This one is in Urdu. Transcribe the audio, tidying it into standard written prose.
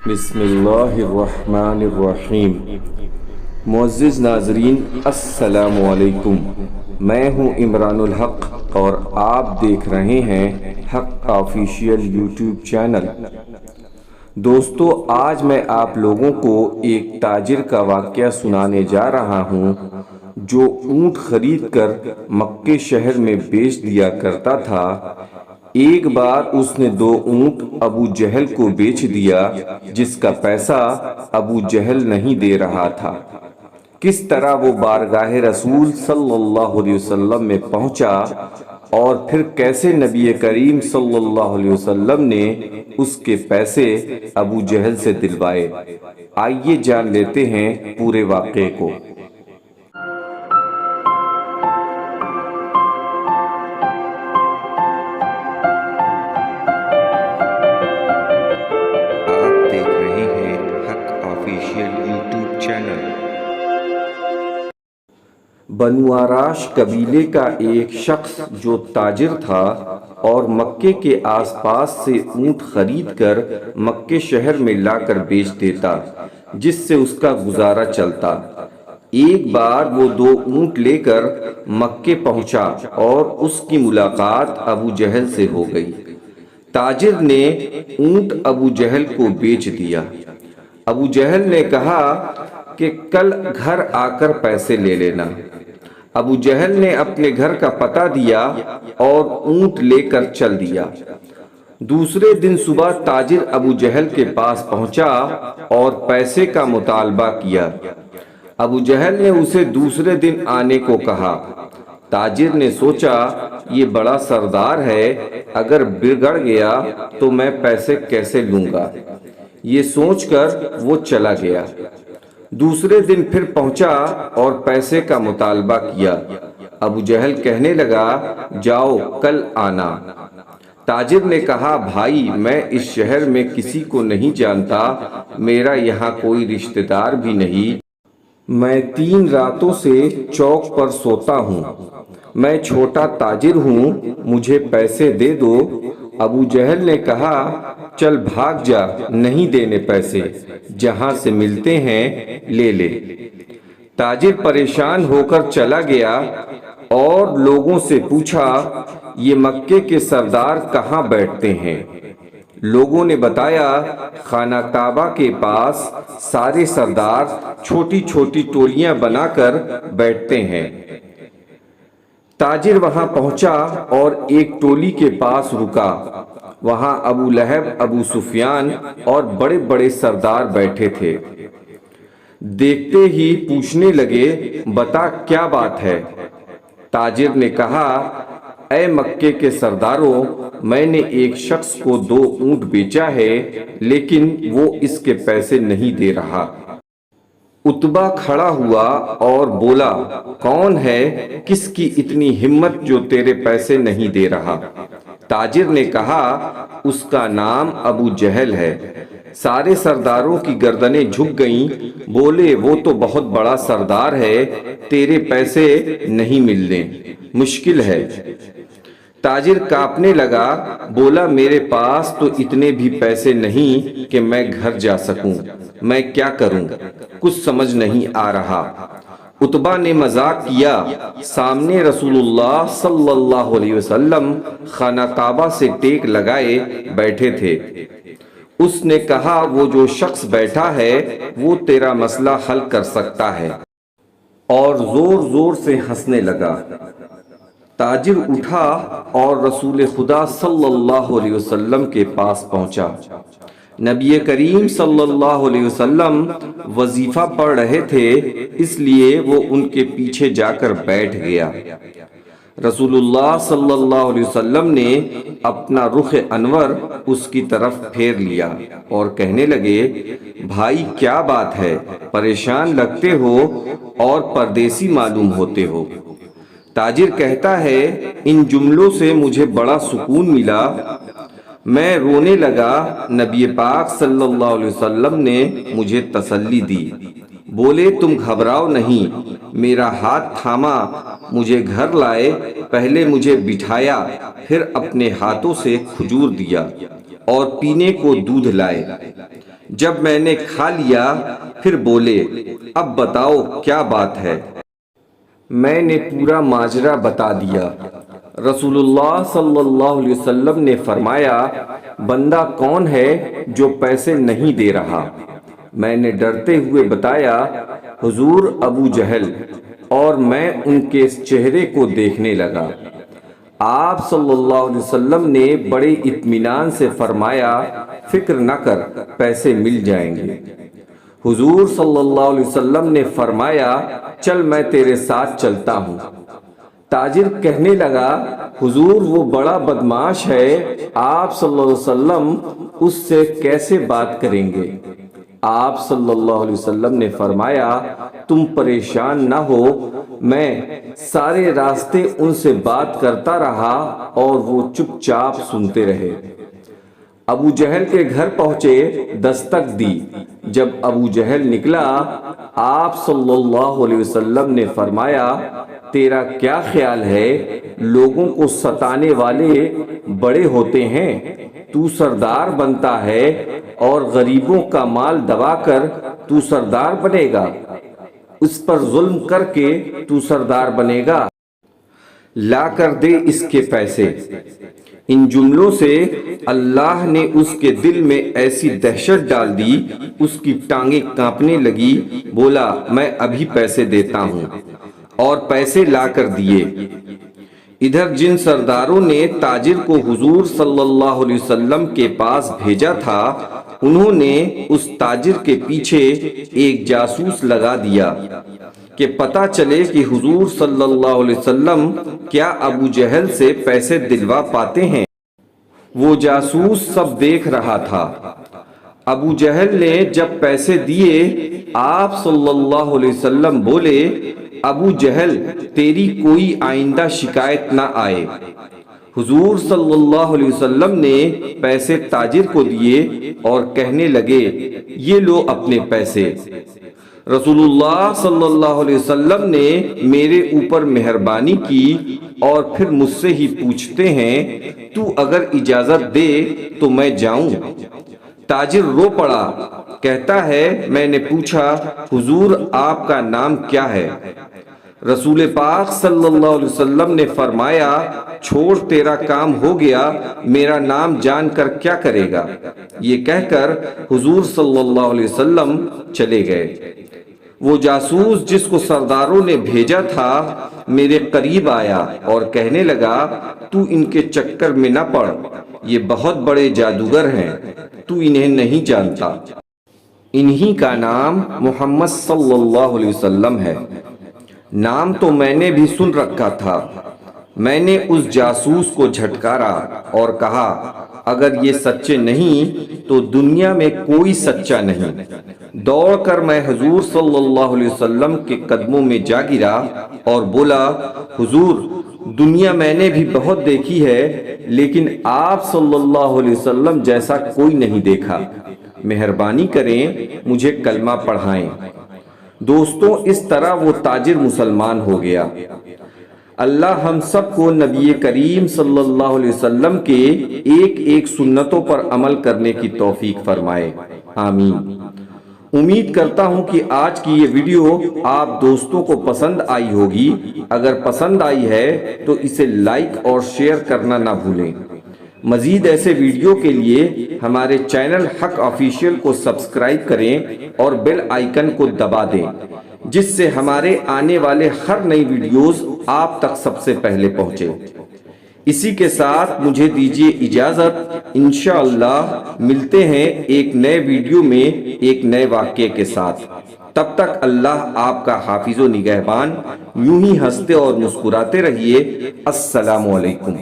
بسم اللہ الرحمن الرحیم۔ معزز ناظرین، السلام علیکم۔ میں ہوں عمران الحق اور آپ دیکھ رہے ہیں حق آفیشیل یوٹیوب چینل۔ دوستو، آج میں آپ لوگوں کو ایک تاجر کا واقعہ سنانے جا رہا ہوں جو اونٹ خرید کر مکے شہر میں بیچ دیا کرتا تھا۔ ایک بار اس نے 2 اونٹ ابو جہل کو بیچ دیا جس کا پیسہ ابو جہل نہیں دے رہا تھا۔ کس طرح وہ بارگاہ رسول صلی اللہ علیہ وسلم میں پہنچا اور پھر کیسے نبی کریم صلی اللہ علیہ وسلم نے اس کے پیسے ابو جہل سے دلوائے، آئیے جان لیتے ہیں پورے واقعے کو۔ بنو آراش قبیلے کا ایک شخص جو تاجر تھا اور مکے کے آس پاس سے اونٹ خرید کر مکے شہر میں لا کر بیچ دیتا جس سے اس کا گزارا چلتا۔ ایک بار وہ 2 اونٹ لے کر مکے پہنچا اور اس کی ملاقات ابو جہل سے ہو گئی۔ تاجر نے اونٹ ابو جہل کو بیچ دیا۔ ابو جہل نے کہا کہ کل گھر آ کر پیسے لے لینا۔ ابو جہل نے اپنے گھر کا پتہ دیا اور اونٹ لے کر چل دیا۔ دوسرے دن صبح تاجر ابو جہل کے پاس پہنچا اور پیسے کا مطالبہ کیا۔ ابو جہل نے اسے دوسرے دن آنے کو کہا۔ تاجر نے سوچا یہ بڑا سردار ہے، اگر بگڑ گیا تو میں پیسے کیسے لوں گا، یہ سوچ کر وہ چلا گیا۔ دوسرے دن پھر پہنچا اور پیسے کا مطالبہ کیا۔ ابو جہل کہنے لگا جاؤ کل آنا۔ تاجر نے کہا بھائی میں اس شہر میں کسی کو نہیں جانتا، میرا یہاں کوئی رشتہ دار بھی نہیں، میں 3 راتوں سے چوک پر سوتا ہوں، میں چھوٹا تاجر ہوں، مجھے پیسے دے دو۔ ابو جہل نے کہا چل بھاگ جا، نہیں دینے پیسے، جہاں سے ملتے ہیں لے لے۔ تاجر پریشان ہو کر چلا گیا اور لوگوں سے پوچھا یہ مکے کے سردار کہاں بیٹھتے ہیں؟ لوگوں نے بتایا خانہ کعبہ کے پاس سارے سردار چھوٹی چھوٹی ٹولیاں بنا کر بیٹھتے ہیں۔ تاجر وہاں پہنچا اور ایک ٹولی کے پاس رکا۔ وہاں ابو لہب، ابو سفیان اور بڑے بڑے سردار بیٹھے تھے۔ دیکھتے ہی پوچھنے لگے بتا کیا بات ہے؟ تاجر نے کہا اے مکے کے سرداروں، میں نے ایک شخص کو 2 اونٹ بیچا ہے لیکن وہ اس کے پیسے نہیں دے رہا۔ عتبہ کھڑا ہوا اور بولا کون ہے، کس کی اتنی ہمت جو تیرے پیسے نہیں دے رہا؟ تاجر نے کہا اس کا نام ابو جہل ہے۔ سارے سرداروں کی گردنیں جھک گئیں، بولے وہ تو بہت بڑا سردار ہے، تیرے پیسے نہیں ملنے، مشکل ہے۔ تاجر کانپنے لگا، بولا میرے پاس تو اتنے بھی پیسے نہیں کہ میں گھر جا سکوں، میں کیا کروں، کچھ سمجھ نہیں آ رہا۔ عتبہ نے مذاق کیا۔ سامنے رسول اللہ صلی اللہ علیہ وسلم خانہ کعبہ سے ٹیک لگائے بیٹھے تھے۔ اس نے کہا وہ جو شخص بیٹھا ہے وہ تیرا مسئلہ حل کر سکتا ہے، اور زور زور سے ہنسنے لگا۔ تاجر اٹھا اور رسول خدا صلی اللہ علیہ وسلم کے پاس پہنچا۔ نبی کریم صلی اللہ علیہ وسلم وظیفہ پڑھ رہے تھے، اس لیے وہ ان کے پیچھے جا کر بیٹھ گیا۔ رسول اللہ صلی اللہ علیہ وسلم نے اپنا رخ انور اس کی طرف پھیر لیا اور کہنے لگے بھائی کیا بات ہے، پریشان لگتے ہو اور پردیسی معلوم ہوتے ہو۔ تاجر کہتا ہے ان جملوں سے مجھے بڑا سکون ملا، میں رونے لگا۔ نبی پاک صلی اللہ علیہ وسلم نے مجھے تسلی دی، بولے تم گھبراؤ نہیں، میرا ہاتھ تھاما، مجھے گھر لائے، پہلے مجھے بٹھایا، پھر اپنے ہاتھوں سے کھجور دیا اور پینے کو دودھ لائے۔ جب میں نے کھا لیا پھر بولے اب بتاؤ کیا بات ہے۔ میں نے پورا ماجرا بتا دیا۔ رسول اللہ صلی اللہ علیہ وسلم نے فرمایا بندہ کون ہے جو پیسے نہیں دے رہا؟ میں نے ڈرتے ہوئے بتایا حضور ابو جہل، اور میں ان کے چہرے کو دیکھنے لگا۔ آپ صلی اللہ علیہ وسلم نے بڑے اطمینان سے فرمایا فکر نہ کر، پیسے مل جائیں گے۔ حضور صلی اللہ علیہ وسلم نے فرمایا چل میں تیرے ساتھ چلتا ہوں۔ تاجر کہنے لگا حضور وہ بڑا بدمعاش ہے، آپ صلی اللہ علیہ وسلم اس سے کیسے بات کریں گے؟ آپ صلی اللہ علیہ وسلم نے فرمایا تم پریشان نہ ہو، میں سارے راستے ان سے بات کرتا رہا اور وہ چپ چاپ سنتے رہے۔ ابو جہل کے گھر پہنچے، دستک دی۔ جب ابو جہل نکلا آپ صلی اللہ علیہ وسلم نے فرمایا تیرا کیا خیال ہے؟ لوگوں کو ستانے والے بڑے ہوتے ہیں، تو سردار بنتا ہے اور غریبوں کا مال دبا کر تو سردار بنے گا، اس پر ظلم کر کے تو سردار بنے گا، لا کر دے اس کے پیسے۔ ان جملوں سے اللہ نے اس کے دل میں ایسی دہشت ڈال دی، اس کی ٹانگیں کانپنے لگی، بولا میں ابھی پیسے دیتا ہوں، اور پیسے لا کر دیے۔ ادھر جن سرداروں نے تاجر کو حضور صلی اللہ علیہ وسلم کے پاس بھیجا تھا، انہوں نے اس تاجر کے پیچھے ایک جاسوس لگا دیا کہ پتہ چلے کہ حضور صلی اللہ علیہ وسلم کیا ابو جہل سے پیسے دلوا پاتے ہیں۔ وہ جاسوس سب دیکھ رہا تھا۔ ابو جہل نے جب پیسے دیے آپ صلی اللہ علیہ وسلم بولے ابو جہل تیری کوئی آئندہ شکایت نہ آئے۔ حضور صلی اللہ علیہ وسلم نے پیسے تاجر کو دیے اور کہنے لگے یہ لو اپنے پیسے۔ رسول اللہ صلی اللہ علیہ وسلم نے میرے اوپر مہربانی کی اور پھر مجھ سے ہی پوچھتے ہیں تو اگر اجازت دے تو میں جاؤں۔ تاجر رو پڑا، کہتا ہے میں نے پوچھا حضور آپ کا نام کیا ہے؟ رسول پاک صلی اللہ علیہ وسلم نے فرمایا چھوڑ تیرا کام ہو گیا، میرا نام جان کر کیا کرے گا؟ یہ کہہ کر حضور صلی اللہ علیہ وسلم چلے گئے۔ وہ جاسوس جس کو سرداروں نے بھیجا تھا میرے قریب آیا اور کہنے لگا تو ان کے چکر میں نہ پڑ، یہ بہت بڑے جادوگر ہیں، تو انہیں نہیں جانتا، انہی کا نام محمد صلی اللہ علیہ وسلم ہے۔ نام تو میں نے بھی سن رکھا تھا۔ میں نے اس جاسوس کو جھٹکارا اور کہا اگر یہ سچے نہیں تو دنیا میں کوئی سچا نہیں۔ دوڑ کر میں حضور صلی اللہ علیہ وسلم کے قدموں میں جا گرا اور بولا حضور دنیا میں نے بھی بہت دیکھی ہے لیکن آپ صلی اللہ علیہ وسلم جیسا کوئی نہیں دیکھا، مہربانی کریں مجھے کلمہ پڑھائیں۔ دوستوں اس طرح وہ تاجر مسلمان ہو گیا۔ اللہ ہم سب کو نبی کریم صلی اللہ علیہ وسلم کے ایک ایک سنتوں پر عمل کرنے کی توفیق فرمائے، آمین۔ امید کرتا ہوں کہ آج کی یہ ویڈیو آپ دوستوں کو پسند آئی ہوگی۔ اگر پسند آئی ہے تو اسے لائک اور شیئر کرنا نہ بھولیں۔ مزید ایسے ویڈیو کے لیے ہمارے چینل حق آفیشیل کو سبسکرائب کریں اور بیل آئیکن کو دبا دیں، جس سے ہمارے آنے والے ہر نئی ویڈیوز آپ تک سب سے پہلے پہنچے۔ اسی کے ساتھ مجھے دیجیے اجازت، انشاءاللہ ملتے ہیں ایک نئے ویڈیو میں ایک نئے واقعے کے ساتھ۔ تب تک اللہ آپ کا حافظ و نگہبان، یوں ہی ہنستے اور مسکراتے رہیے۔ السلام علیکم۔